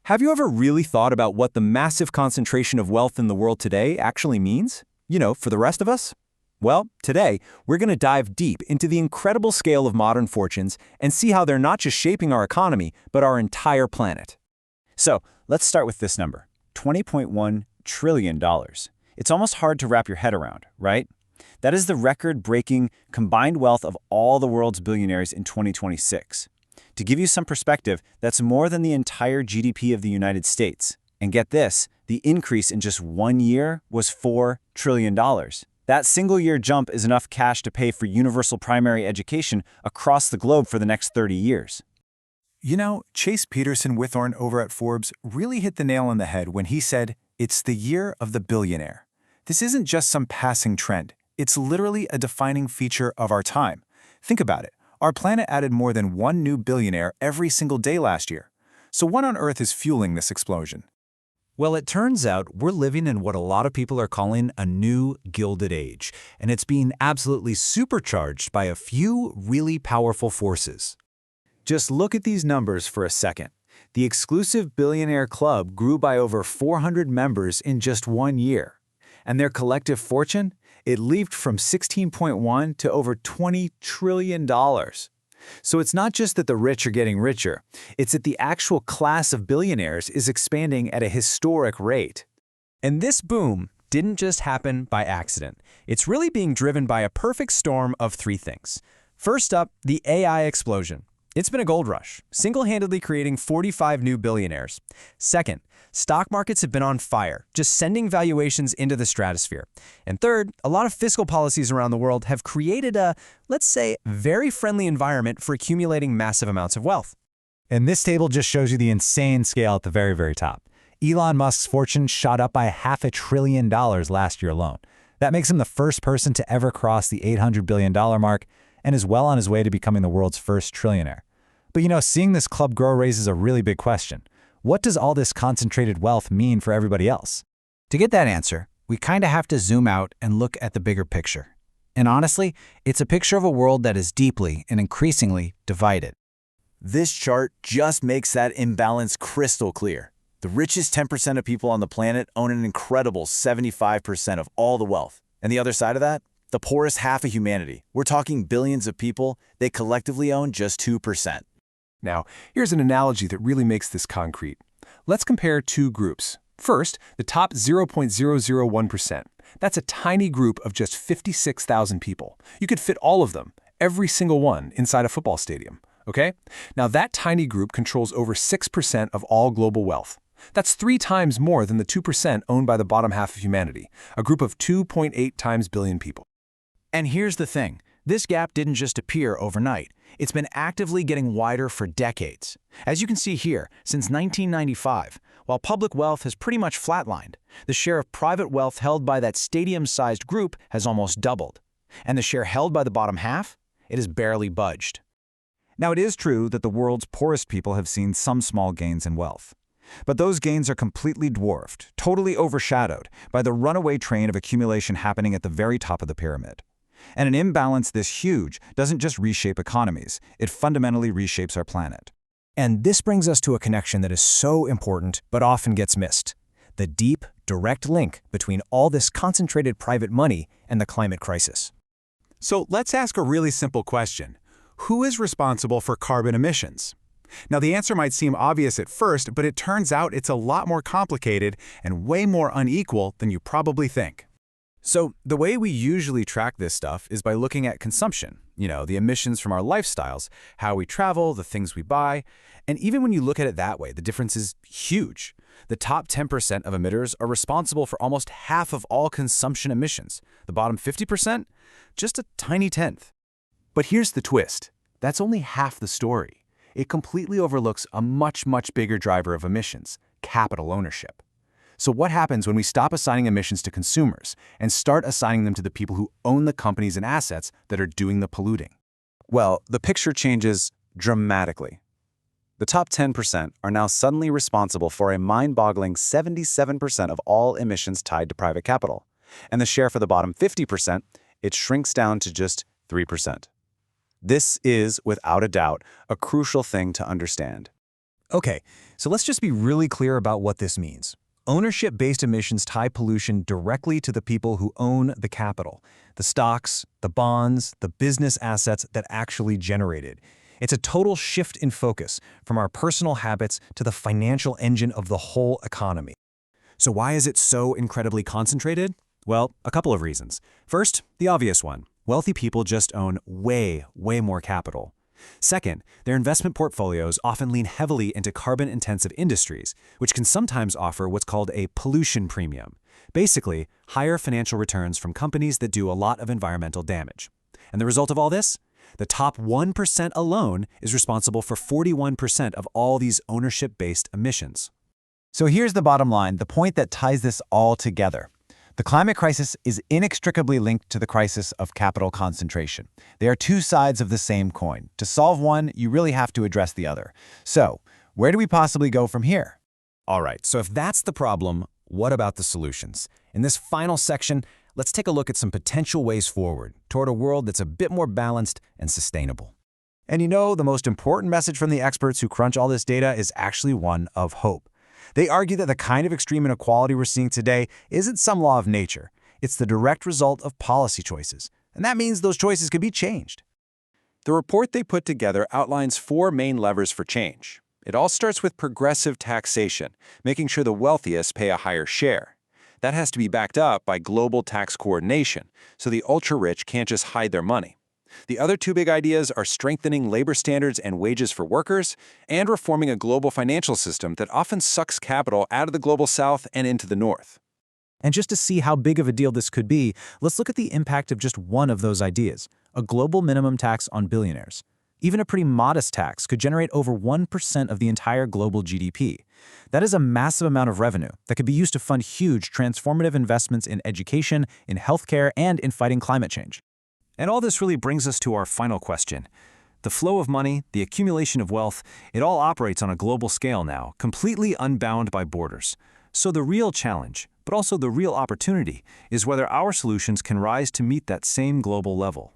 Have you ever really thought about what the massive concentration of wealth in the world today actually means? For the rest of us? Well, today, we're going to dive deep into the incredible scale of modern fortunes and see how they're not just shaping our economy, but our entire planet. So, let's start with this number, $20.1 trillion. It's almost hard to wrap your head around, right? That is the record-breaking combined wealth of all the world's billionaires in 2026. To give you some perspective, that's more than the entire GDP of the United States. And get this, the increase in just 1 year was $4 trillion. That single-year jump is enough cash to pay for universal primary education across the globe for the next 30 years. Chase Peterson Withorn over at Forbes really hit the nail on the head when he said, "It's the year of the billionaire." This isn't just some passing trend. It's literally a defining feature of our time. Think about it. Our planet added more than one new billionaire every single day last year. So what on earth is fueling this explosion? Well, it turns out we're living in what a lot of people are calling a new Gilded Age, and it's being absolutely supercharged by a few really powerful forces. Just look at these numbers for a second. The exclusive Billionaire Club grew by over 400 members in just 1 year. And their collective fortune? It leaped from 16.1 to over $20 trillion. So it's not just that the rich are getting richer, it's that the actual class of billionaires is expanding at a historic rate. And this boom didn't just happen by accident. It's really being driven by a perfect storm of three things. First up, the AI explosion. It's been a gold rush, single-handedly creating 45 new billionaires. Second, stock markets have been on fire, just sending valuations into the stratosphere. And third, a lot of fiscal policies around the world have created a, let's say, very friendly environment for accumulating massive amounts of wealth. And this table just shows you the insane scale at the very, very top. Elon Musk's fortune shot up by $500 billion last year alone. That makes him the first person to ever cross the $800 billion mark and is well on his way to becoming the world's first trillionaire. But seeing this club grow raises a really big question. What does all this concentrated wealth mean for everybody else? To get that answer, we kind of have to zoom out and look at the bigger picture. And honestly, it's a picture of a world that is deeply and increasingly divided. This chart just makes that imbalance crystal clear. The richest 10% of people on the planet own an incredible 75% of all the wealth. And the other side of that? The poorest half of humanity. We're talking billions of people. They collectively own just 2%. Now, here's an analogy that really makes this concrete. Let's compare two groups. First, the top 0.001%. That's a tiny group of just 56,000 people. You could fit all of them, every single one, inside a football stadium. Okay? Now, that tiny group controls over 6% of all global wealth. That's 3 times more than the 2% owned by the bottom half of humanity, a group of 2.8 times billion people. And here's the thing. This gap didn't just appear overnight. It's been actively getting wider for decades. As you can see here, since 1995, while public wealth has pretty much flatlined, the share of private wealth held by that stadium-sized group has almost doubled. And the share held by the bottom half? It has barely budged. Now, it is true that the world's poorest people have seen some small gains in wealth. But those gains are completely dwarfed, totally overshadowed by the runaway train of accumulation happening at the very top of the pyramid. And an imbalance this huge doesn't just reshape economies, it fundamentally reshapes our planet. And this brings us to a connection that is so important but often gets missed. The deep, direct link between all this concentrated private money and the climate crisis. So let's ask a really simple question. Who is responsible for carbon emissions? Now, the answer might seem obvious at first, but it turns out it's a lot more complicated and way more unequal than you probably think. So the way we usually track this stuff is by looking at consumption, the emissions from our lifestyles, how we travel, the things we buy. And even when you look at it that way, the difference is huge. The top 10% of emitters are responsible for almost half of all consumption emissions. The bottom 50%? Just a tiny tenth. But here's the twist. That's only half the story. It completely overlooks a much, much bigger driver of emissions, capital ownership. So what happens when we stop assigning emissions to consumers and start assigning them to the people who own the companies and assets that are doing the polluting? Well, the picture changes dramatically. The top 10% are now suddenly responsible for a mind-boggling 77% of all emissions tied to private capital. And the share for the bottom 50%, it shrinks down to just 3%. This is, without a doubt, a crucial thing to understand. Okay, So let's just be really clear about what this means. Ownership-based emissions tie pollution directly to the people who own the capital, the stocks, the bonds, the business assets that actually generate it. It's a total shift in focus from our personal habits to the financial engine of the whole economy. So why is it so incredibly concentrated? Well, a couple of reasons. First, the obvious one. Wealthy people just own way more capital. Second, their investment portfolios often lean heavily into carbon-intensive industries, which can sometimes offer what's called a pollution premium. Basically, higher financial returns from companies that do a lot of environmental damage. And the result of all this? The top 1% alone is responsible for 41% of all these ownership-based emissions. So here's the bottom line, the point that ties this all together. The climate crisis is inextricably linked to the crisis of capital concentration. They are two sides of the same coin. To solve one, you really have to address the other. So, where do we possibly go from here? All right, so if that's the problem, what about the solutions? In this final section, let's take a look at some potential ways forward toward a world that's a bit more balanced and sustainable. And you know, the most important message from the experts who crunch all this data is actually one of hope. They argue that the kind of extreme inequality we're seeing today isn't some law of nature. It's the direct result of policy choices. And that means those choices can be changed. The report they put together outlines 4 main levers for change. It all starts with progressive taxation, making sure the wealthiest pay a higher share. That has to be backed up by global tax coordination, so the ultra-rich can't just hide their money. The other 2 big ideas are strengthening labor standards and wages for workers, and reforming a global financial system that often sucks capital out of the global south and into the north. And just to see how big of a deal this could be, let's look at the impact of just one of those ideas, a global minimum tax on billionaires. Even a pretty modest tax could generate over 1% of the entire global GDP. That is a massive amount of revenue that could be used to fund huge transformative investments in education, in healthcare, and in fighting climate change. And all this really brings us to our final question. The flow of money, the accumulation of wealth, it all operates on a global scale now, completely unbound by borders. So the real challenge, but also the real opportunity, is whether our solutions can rise to meet that same global level.